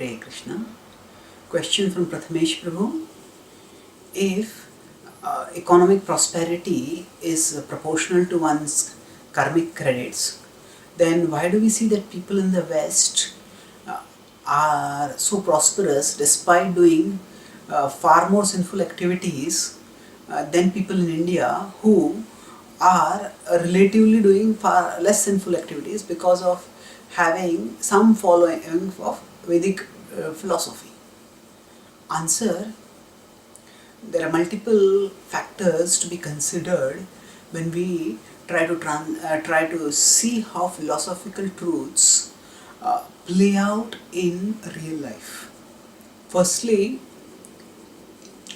Hare Krishna. Question from Prathamesh Prabhu. If economic prosperity is proportional to one's karmic credits, then why do we see that people in the West are so prosperous despite doing far more sinful activities than people in India who are relatively doing far less sinful activities because of having some following of Vedic philosophy? Answer: there are multiple factors to be considered when we try to see how philosophical truths play out in real life. Firstly,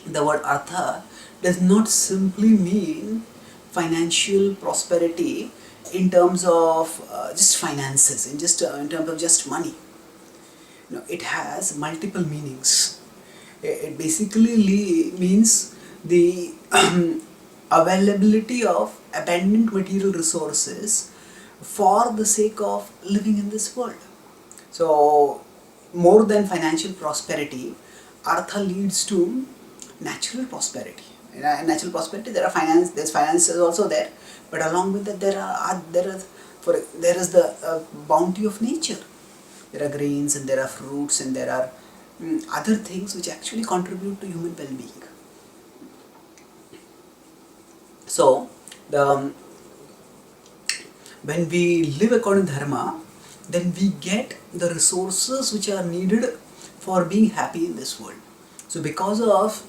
the word artha does not simply mean financial prosperity in terms of just finances, in terms of just money. It has multiple meanings. It basically means the availability of abundant material resources for the sake of living in this world. So, more than financial prosperity, artha leads to natural prosperity. In natural prosperity, there's finances also there, but along with that, there is the bounty of nature. There are grains and there are fruits and there are other things which actually contribute to human well-being. So, when we live according to dharma, then we get the resources which are needed for being happy in this world. So, because of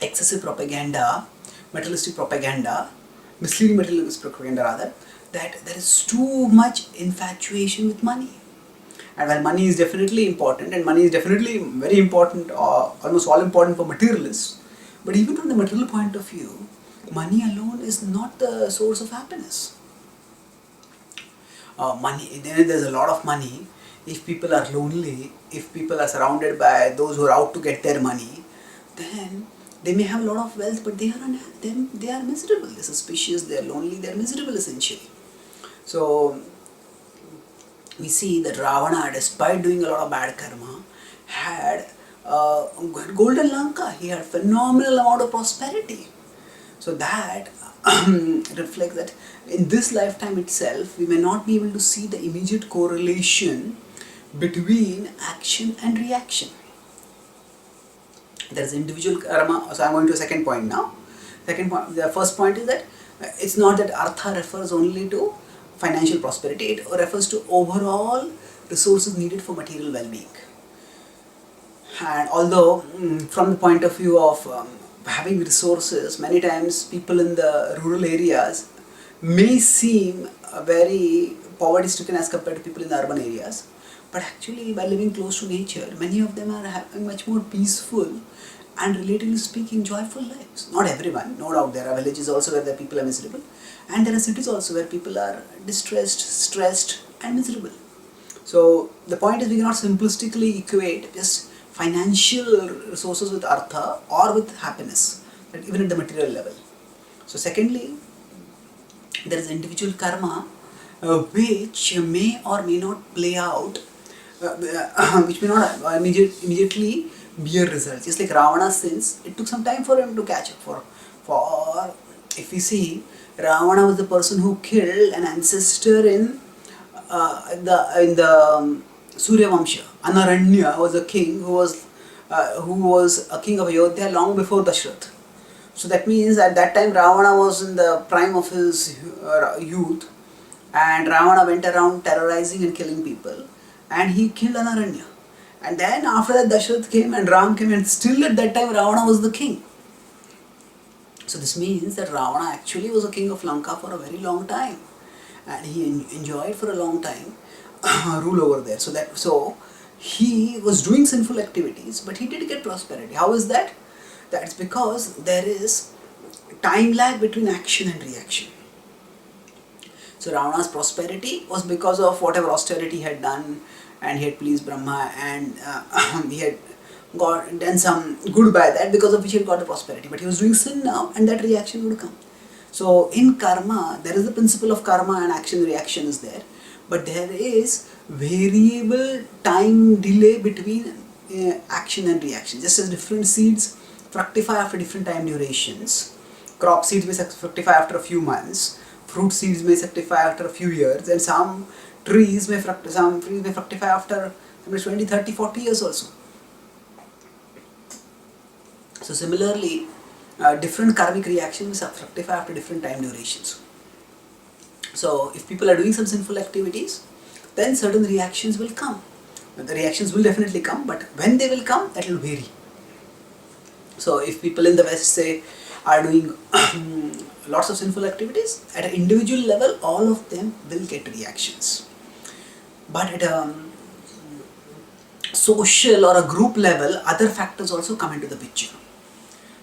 excessive propaganda, materialistic propaganda, misleading materialistic propaganda rather, that there is too much infatuation with money. And while money is definitely important, and money is definitely very important, or almost all important for materialists, but even from the material point of view, money alone is not the source of happiness. There's a lot of money. If people are lonely, if people are surrounded by those who are out to get their money, then they may have a lot of wealth, but they are miserable. They're suspicious, they're lonely, they're miserable essentially. So we see that Ravana, despite doing a lot of bad karma, had golden Lanka. He had phenomenal amount of prosperity. So that reflects that in this lifetime itself, we may not be able to see the immediate correlation between action and reaction. There is individual karma. So I am going to a second point now. The first point is that it's not that artha refers only to financial prosperity, it refers to overall resources needed for material well-being. And although from the point of view of having resources, many times people in the rural areas may seem very poverty-stricken as compared to people in the urban areas, but actually by living close to nature, many of them are having much more peaceful and relatively speaking joyful lives. Not everyone, no doubt there are villages also where the people are miserable, and there are cities also where people are distressed, stressed and miserable. So the point is, we cannot simplistically equate just financial resources with artha or with happiness, even at the material level. So secondly, there is individual karma which may or may not play out, which may not immediately bear results. Just like Ravana's sins, it took some time for him to catch up. For if we see, Ravana was the person who killed an ancestor in the Surya Vamsha. Anaranya was a king who was a king of Ayodhya long before Dashrath. So that means at that time Ravana was in the prime of his youth, and Ravana went around terrorizing and killing people, and he killed Anaranya. And then after that Dashrath came and Ram came, and still at that time Ravana was the king. So this means that Ravana actually was a king of Lanka for a very long time, and he enjoyed for a long time rule over there. So he was doing sinful activities, but he did get prosperity. How is that? That's because there is time lag between action and reaction. So Ravana's prosperity was because of whatever austerity he had done, and he had pleased Brahma, and he had done some good by that, because of which he got the prosperity. But he was doing sin now, and that reaction would come. So in karma, there is the principle of karma, and action reaction is there. But there is variable time delay between action and reaction. Just as different seeds fructify after different time durations, crop seeds may fructify after a few months, fruit seeds may fructify after a few years, and some trees may fructify after 20, 30, 40 years also. So similarly, different karmic reactions fructify after different time durations. So if people are doing some sinful activities, then certain reactions will come. The reactions will definitely come, but when they will come, that will vary. So if people in the West say are doing lots of sinful activities, at an individual level, all of them will get reactions. But at a social or a group level, other factors also come into the picture.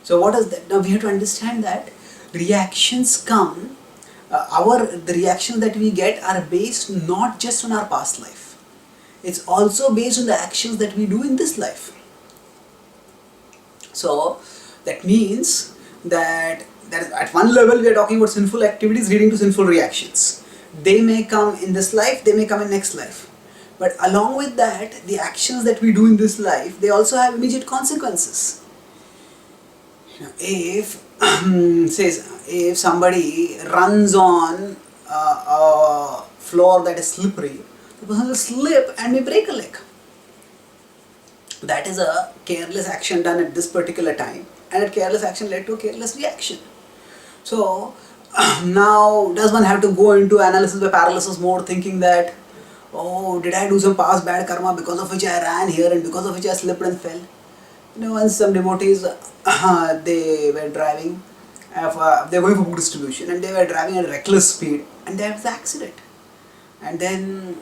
So what is that? Now we have to understand that reactions come, the reactions that we get are based not just on our past life. It's also based on the actions that we do in this life. So that means that at one level we are talking about sinful activities leading to sinful reactions. They may come in this life, they may come in next life. But along with that, the actions that we do in this life, they also have immediate consequences. If if somebody runs on a floor that is slippery, the person will slip and may break a leg. That is a careless action done at this particular time, and that careless action led to a careless reaction. So now does one have to go into analysis by paralysis mode, thinking that, oh, did I do some past bad karma because of which I ran here and because of which I slipped and fell? Once some devotees, they were driving, they were going for book distribution, and they were driving at reckless speed, and there was an accident. And then,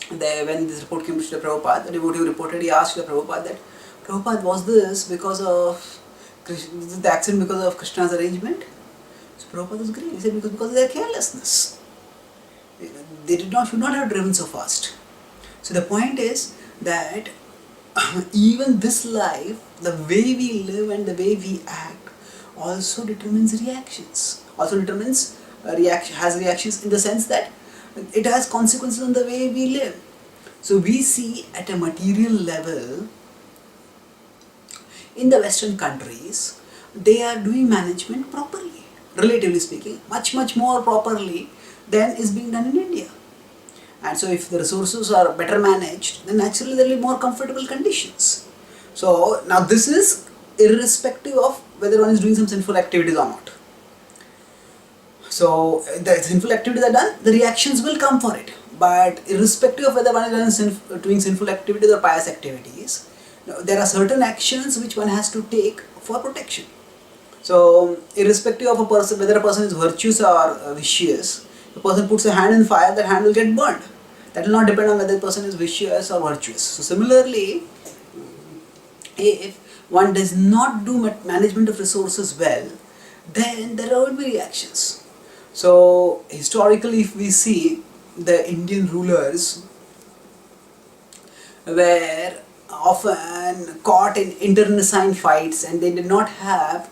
when this report came to Srila Prabhupada, the devotee who reported, he asked Srila Prabhupada that, Prabhupada, was this because of the accident because of Krishna's arrangement? So Prabhupada was agreeing. He said, because of their carelessness. They should not have driven so fast. So the point is that even this life, the way we live and the way we act also determines reactions. Also determines has reactions in the sense that it has consequences on the way we live. So we see at a material level, in the Western countries, they are doing management properly, relatively speaking, much more properly than is being done in India. And so if the resources are better managed, then naturally there will be more comfortable conditions. So now this is irrespective of whether one is doing some sinful activities or not. So the sinful activities are done, the reactions will come for it. But irrespective of whether one is doing sinful activities or pious activities, there are certain actions which one has to take for protection. So irrespective of a person, whether a person is virtuous or vicious, the person puts a hand in fire, that hand will get burned. That will not depend on whether the person is vicious or virtuous. So similarly, if one does not do management of resources well, then there will be reactions. So historically, if we see, the Indian rulers were often caught in internecine fights, and they did not have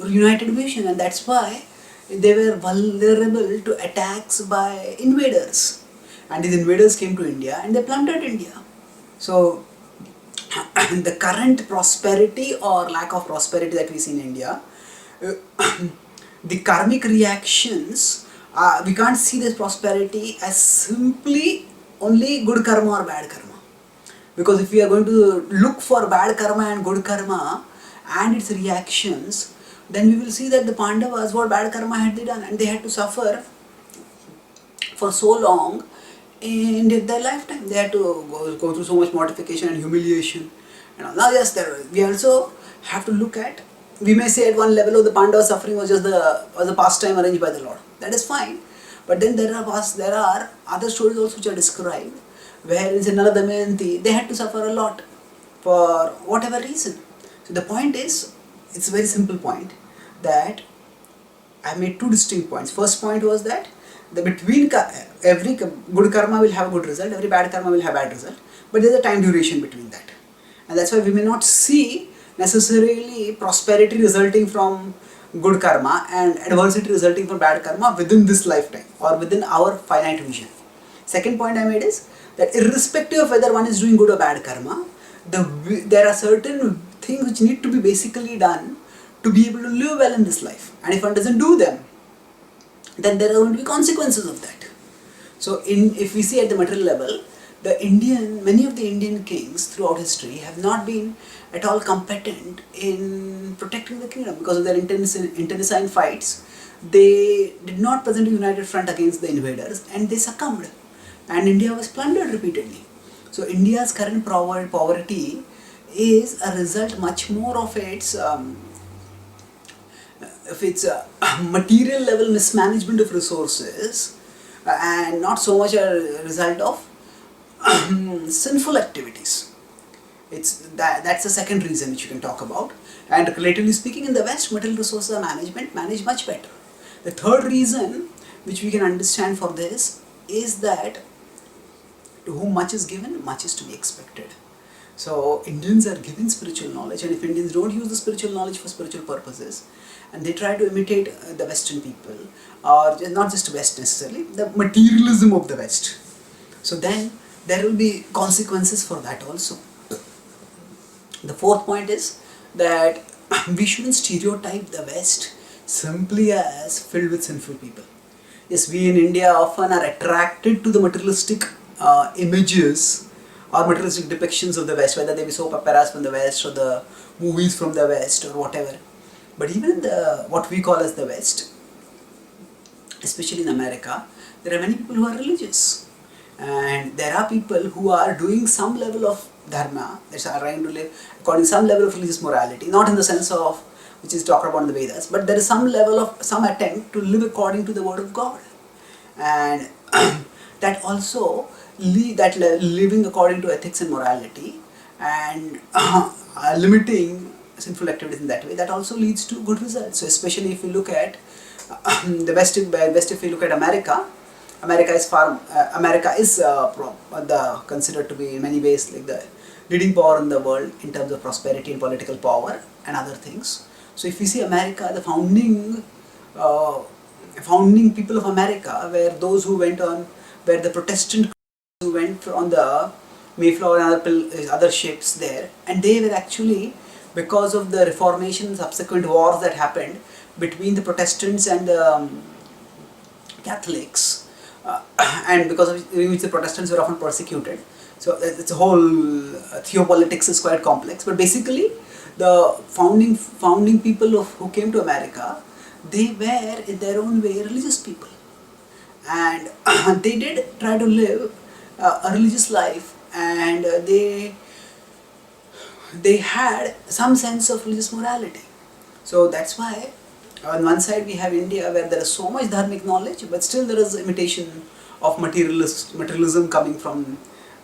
united vision, and that's why they were vulnerable to attacks by invaders. And these invaders came to India and they plundered India. So the current prosperity or lack of prosperity that we see in India, the karmic reactions, we can't see this prosperity as simply only good karma or bad karma. Because if we are going to look for bad karma and good karma and its reactions, then we will see that the Pandavas, what bad karma had they done, and they had to suffer for so long in their lifetime. They had to go through so much mortification and humiliation. Now yes, we also have to look at, we may say at one level, the Pandavas' suffering was just the pastime arranged by the Lord. That is fine. But then there are other stories also which are described, where in Nala Damayanti, they had to suffer a lot for whatever reason. So the point is, it's a very simple point, that I made two distinct points. First point was that between every good karma will have a good result, every bad karma will have a bad result, but there is a time duration between that. And that's why we may not see necessarily prosperity resulting from good karma and adversity resulting from bad karma within this lifetime or within our finite vision. second point I made is that irrespective of whether one is doing good or bad karma, there are certain things which need to be basically done to be able to live well in this life. And if one doesn't do them, then there are going to be consequences of that. So if we see at the material level, many of the Indian kings throughout history have not been at all competent in protecting the kingdom because of their internecine fights. They did not present a united front against the invaders and they succumbed. And India was plundered repeatedly. So India's current poverty is a result much more of its material level mismanagement of resources and not so much a result of sinful activities. That's the second reason which you can talk about. And relatively speaking, in the West, material resources are managed much better. The third reason which we can understand for this is that to whom much is given, much is to be expected. So Indians are given spiritual knowledge, and if Indians don't use the spiritual knowledge for spiritual purposes, and they try to imitate the Western people, or not just West necessarily, the materialism of the West, so then there will be consequences for that also. The fourth point is that we shouldn't stereotype the West simply as filled with sinful people. Yes, we in India often are attracted to the materialistic images or materialistic depictions of the West, whether they be soap operas from the West or the movies from the West or whatever. But even in what we call as the West, especially in America, there are many people who are religious. And there are people who are doing some level of dharma, they are trying to live according to some level of religious morality, not in the sense of which is talked about in the Vedas, but there is some level of some attempt to live according to the word of God. And that also living according to ethics and morality and limiting sinful activities in that way, that also leads to good results. So especially if you look at the West, if you look at America is considered to be in many ways like the leading power in the world in terms of prosperity and political power and other things. So if we see America, the founding people of America were those who were the Protestant who went on the Mayflower and other ships there, and they were actually, because of the Reformation and subsequent wars that happened between the Protestants and the Catholics, and because of which the Protestants were often persecuted. So it's a whole theopolitics is quite complex. But basically, the founding people who came to America, they were in their own way religious people, and they did try to live a religious life, and they had some sense of religious morality. So that's why on one side we have India, where there is so much dharmic knowledge, but still there is imitation of materialism coming from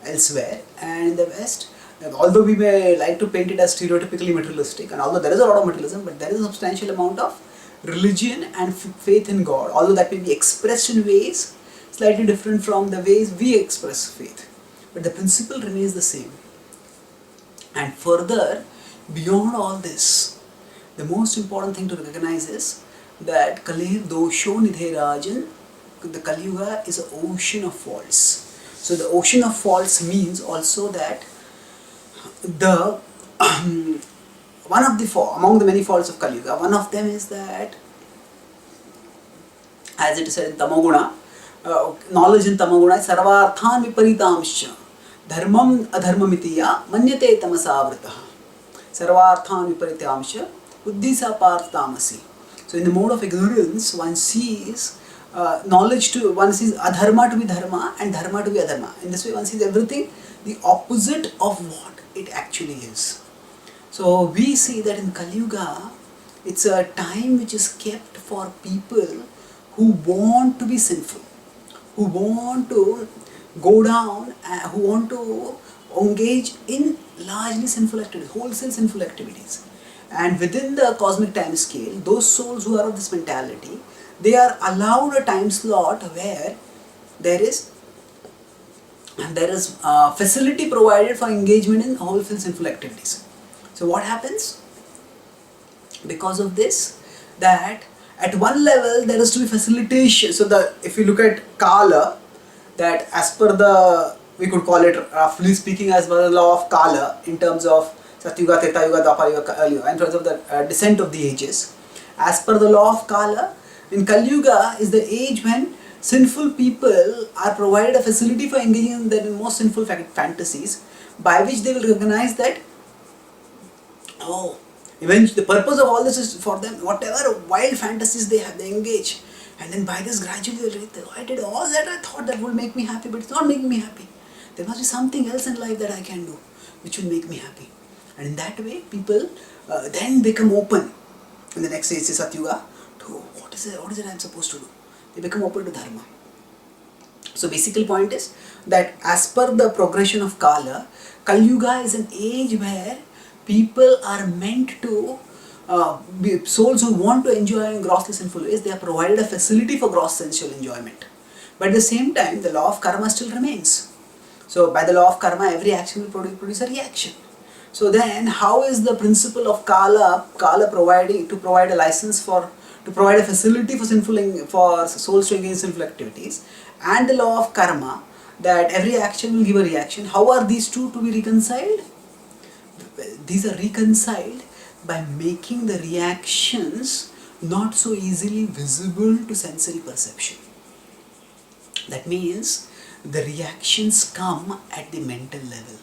elsewhere. And in the West, although we may like to paint it as stereotypically materialistic, and although there is a lot of materialism, but there is a substantial amount of religion and faith in God, although that may be expressed in ways slightly different from the ways we express faith, but the principle remains the same. And further, beyond all this, the most important thing to recognize is that Kalir Dosho Nidhe Rajan, the Kali Yuga is an ocean of faults. So the ocean of faults means also that among the many faults of Kali Yuga, one of them is that, as it is said in Tamoguna, knowledge in Tamoguna is sarvarthan viparitamscha dharmam adharmamitiya manyate tamasavritaha sarvarthan viparitamscha buddhisa parthamasi. So in the mode of ignorance, one sees one sees adharma to be dharma and dharma to be adharma. In this way, one sees everything the opposite of what it actually is. So we see that in Kali Yuga, it's a time which is kept for people who want to be sinful, who want to go down, who want to engage in largely sinful activities, wholesale sinful activities. And within the cosmic time scale, those souls who are of this mentality, they are allowed a time slot where there is facility provided for engagement in wholesale sinful activities. So what happens? Because of this, that at one level there is to be facilitation. So if you look at Kala, that as per the, we could call it roughly speaking as per the law of Kala in terms of Satyuga, Treta Yuga, Dwapara Yuga, Kali Yuga, in terms of the descent of the ages. As per the law of Kala, in Kali Yuga is the age when sinful people are provided a facility for engaging in their most sinful fantasies, by which they will recognize that, oh, eventually the purpose of all this is for them, whatever wild fantasies they have, they engage. And then by this gradually they'll realize, I did all that I thought that would make me happy, but it's not making me happy. There must be something else in life that I can do which will make me happy. And in that way, people then become open. In the next stage, say Satyuga, to what is it I'm supposed to do? They become open to dharma. So basic point is that as per the progression of Kala, Kali Yuga is an age where people are meant to be souls who want to enjoy in grossly sinful ways. They are provided a facility for gross sensual enjoyment. But at the same time, the law of karma still remains. So by the law of karma, every action will produce a reaction. So then, how is the principle of Kala providing to provide a license to provide a facility for souls to engage in sinful activities, and the law of karma that every action will give a reaction? How are these two to be reconciled? These are reconciled by making the reactions not so easily visible to sensory perception. That means the reactions come at the mental level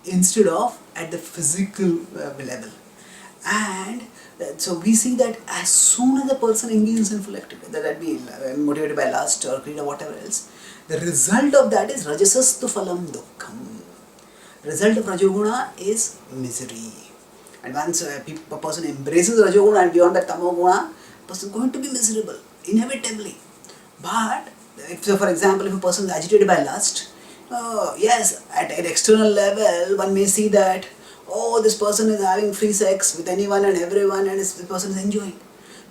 instead of at the physical level. And so we see that as soon as the person engages in sinful activity, that be motivated by lust or greed or whatever else, the result of that is rajasastu phalam dukkham. Result of rajoguna is misery. And once a person embraces rajoguna and beyond that tamoguna, the person is going to be miserable, inevitably. But so for example, if a person is agitated by lust, yes, at an external level, one may see that, oh, this person is having free sex with anyone and everyone, and this person is enjoying.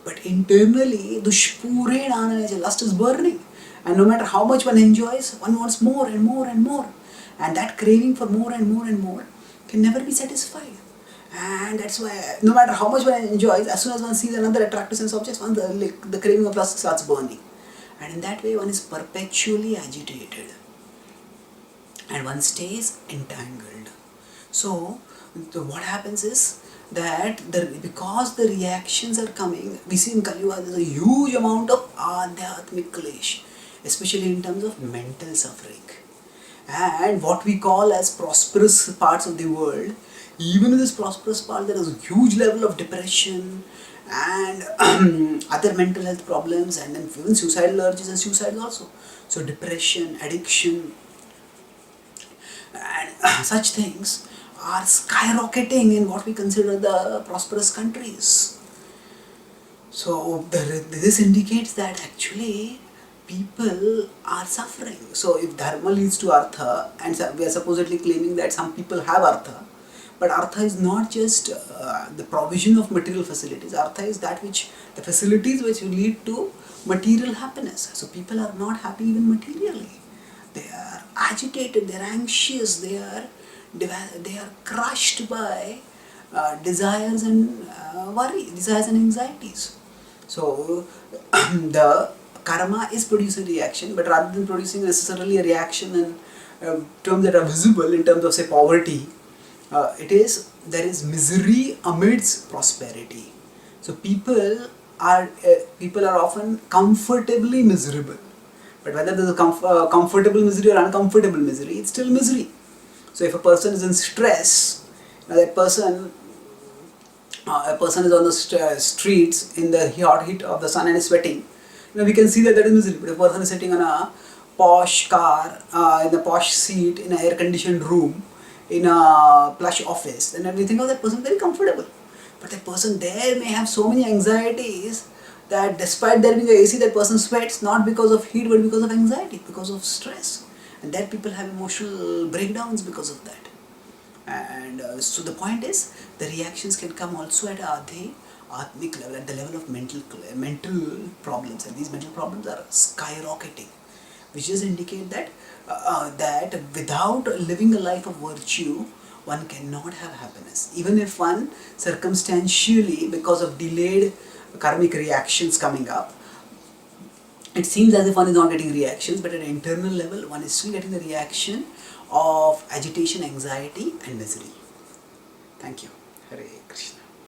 But internally, dushpurena, lust is burning. And no matter how much one enjoys, one wants more and more and more. And that craving for more and more and more can never be satisfied. And that's why, no matter how much one enjoys, as soon as one sees another attractive sense object, the craving of lust starts burning. And in that way, one is perpetually agitated. And one stays entangled. So, what happens is that because the reactions are coming, we see in Kali Yuga there's a huge amount of adhyatmic klesh, especially in terms of mental suffering. And what we call as prosperous parts of the world, even in this prosperous part, there is a huge level of depression and other mental health problems, and then even suicidal urges and suicide also. So depression, addiction, and such things are skyrocketing in what we consider the prosperous countries. So this indicates that actually people are suffering. So if dharma leads to artha, and we are supposedly claiming that some people have artha, but artha is not just the provision of material facilities. Artha is that which, the facilities which lead to material happiness. So people are not happy even materially. They are agitated, they are anxious, they are crushed by desires and desires and anxieties. So the karma is producing reaction, but rather than producing necessarily a reaction in terms that are visible in terms of, say, poverty, there is misery amidst prosperity. So people are often comfortably miserable. But whether there is a comfortable misery or uncomfortable misery, it's still misery. So if a person is in stress, a person is on the streets in the hot heat of the sun and is sweating, we can see that is misery. But if a person is sitting on a posh car, in a posh seat, in an air-conditioned room, in a plush office, then we think of that person very comfortable. But that person there may have so many anxieties that despite there being a AC, that person sweats not because of heat but because of anxiety, because of stress. And that people have emotional breakdowns because of that. And so the point is, the reactions can come also at atmic level, at the level of mental problems, and these mental problems are skyrocketing, which just indicate that that without living a life of virtue, one cannot have happiness. Even if one circumstantially, because of delayed karmic reactions coming up, it seems as if one is not getting reactions, but at an internal level, one is still getting the reaction of agitation, anxiety, and misery. Thank you. Hare Krishna.